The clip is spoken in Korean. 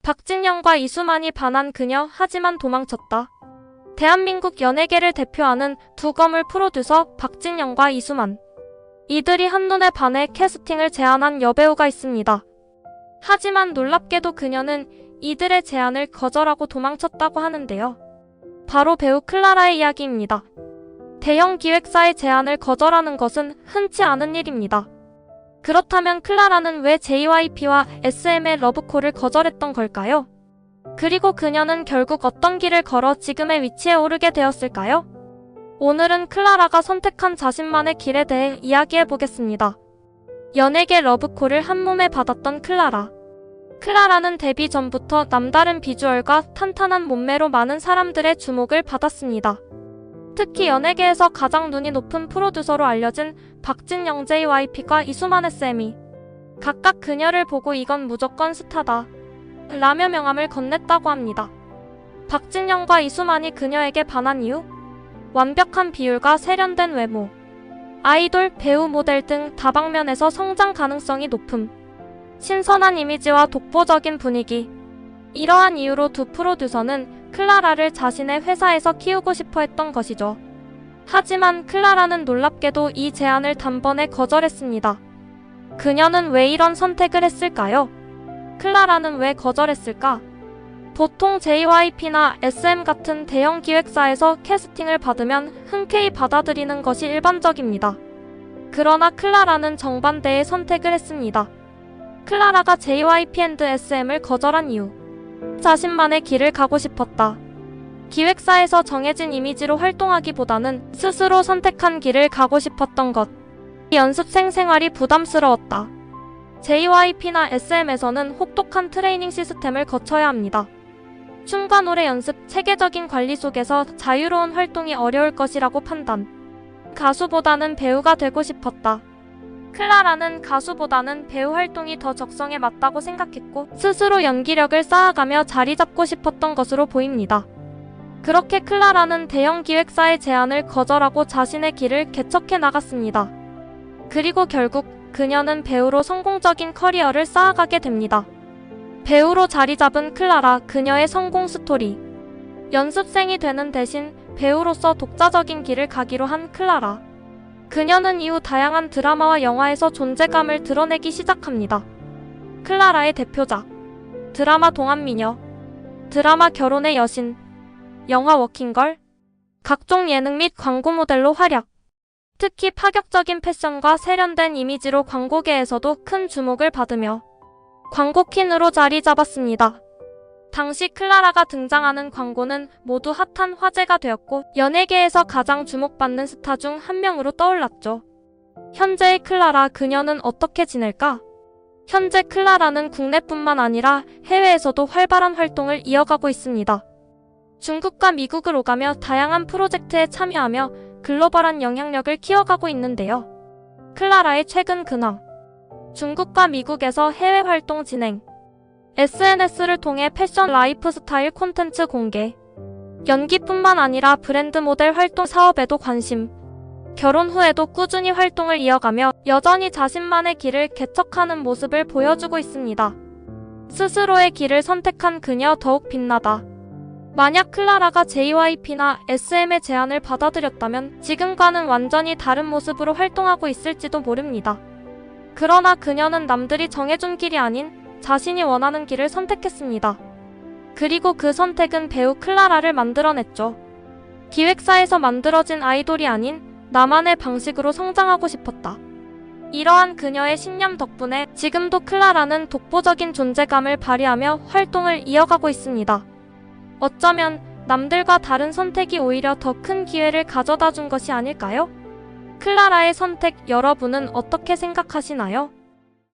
박진영과 이수만이 반한 그녀, 하지만 도망쳤다. 대한민국 연예계를 대표하는 두 거물 프로듀서 박진영과 이수만. 이들이 한눈에 반해 캐스팅을 제안한 여배우가 있습니다. 하지만 놀랍게도 그녀는 이들의 제안을 거절하고 도망쳤다고 하는데요. 바로 배우 클라라의 이야기입니다. 대형 기획사의 제안을 거절하는 것은 흔치 않은 일입니다. 그렇다면 클라라는 왜 JYP와 SM의 러브콜을 거절했던 걸까요? 그리고 그녀는 결국 어떤 길을 걸어 지금의 위치에 오르게 되었을까요? 오늘은 클라라가 선택한 자신만의 길에 대해 이야기해보겠습니다. 연예계 러브콜을 한몸에 받았던 클라라. 클라라는 데뷔 전부터 남다른 비주얼과 탄탄한 몸매로 많은 사람들의 주목을 받았습니다. 특히 연예계에서 가장 눈이 높은 프로듀서로 알려진 박진영 JYP과 이수만 SM이 각각 그녀를 보고 이건 무조건 스타다 라며 명함을 건넸다고 합니다. 박진영과 이수만이 그녀에게 반한 이유? 완벽한 비율과 세련된 외모, 아이돌, 배우, 모델 등 다방면에서 성장 가능성이 높음, 신선한 이미지와 독보적인 분위기. 이러한 이유로 두 프로듀서는 클라라를 자신의 회사에서 키우고 싶어 했던 것이죠. 하지만 클라라는 놀랍게도 이 제안을 단번에 거절했습니다. 그녀는 왜 이런 선택을 했을까요? 클라라는 왜 거절했을까? 보통 JYP나 SM 같은 대형 기획사에서 캐스팅을 받으면 흔쾌히 받아들이는 것이 일반적입니다. 그러나 클라라는 정반대의 선택을 했습니다. 클라라가 JYP&SM을 거절한 이유. 자신만의 길을 가고 싶었다. 기획사에서 정해진 이미지로 활동하기보다는 스스로 선택한 길을 가고 싶었던 것. 연습생 생활이 부담스러웠다. JYP나 SM에서는 혹독한 트레이닝 시스템을 거쳐야 합니다. 춤과 노래 연습, 체계적인 관리 속에서 자유로운 활동이 어려울 것이라고 판단. 가수보다는 배우가 되고 싶었다. 클라라는 가수보다는 배우 활동이 더 적성에 맞다고 생각했고 스스로 연기력을 쌓아가며 자리 잡고 싶었던 것으로 보입니다. 그렇게 클라라는 대형 기획사의 제안을 거절하고 자신의 길을 개척해 나갔습니다. 그리고 결국 그녀는 배우로 성공적인 커리어를 쌓아가게 됩니다. 배우로 자리 잡은 클라라, 그녀의 성공 스토리. 연습생이 되는 대신 배우로서 독자적인 길을 가기로 한 클라라. 그녀는 이후 다양한 드라마와 영화에서 존재감을 드러내기 시작합니다. 클라라의 대표작 드라마 동안미녀, 드라마 결혼의 여신, 영화 워킹걸, 각종 예능 및 광고 모델로 활약. 특히 파격적인 패션과 세련된 이미지로 광고계에서도 큰 주목을 받으며 광고 퀸으로 자리 잡았습니다. 당시 클라라가 등장하는 광고는 모두 핫한 화제가 되었고 연예계에서 가장 주목받는 스타 중 한 명으로 떠올랐죠. 현재의 클라라, 그녀는 어떻게 지낼까? 현재 클라라는 국내뿐만 아니라 해외에서도 활발한 활동을 이어가고 있습니다. 중국과 미국을 오가며 다양한 프로젝트에 참여하며 글로벌한 영향력을 키워가고 있는데요. 클라라의 최근 근황. 중국과 미국에서 해외 활동 진행. SNS를 통해 패션 라이프스타일 콘텐츠 공개. 연기뿐만 아니라 브랜드 모델 활동 사업에도 관심. 결혼 후에도 꾸준히 활동을 이어가며 여전히 자신만의 길을 개척하는 모습을 보여주고 있습니다. 스스로의 길을 선택한 그녀, 더욱 빛나다. 만약 클라라가 JYP나 SM의 제안을 받아들였다면 지금과는 완전히 다른 모습으로 활동하고 있을지도 모릅니다. 그러나 그녀는 남들이 정해준 길이 아닌 자신이 원하는 길을 선택했습니다. 그리고 그 선택은 배우 클라라를 만들어냈죠. 기획사에서 만들어진 아이돌이 아닌 나만의 방식으로 성장하고 싶었다. 이러한 그녀의 신념 덕분에 지금도 클라라는 독보적인 존재감을 발휘하며 활동을 이어가고 있습니다. 어쩌면 남들과 다른 선택이 오히려 더 큰 기회를 가져다 준 것이 아닐까요? 클라라의 선택, 여러분은 어떻게 생각하시나요?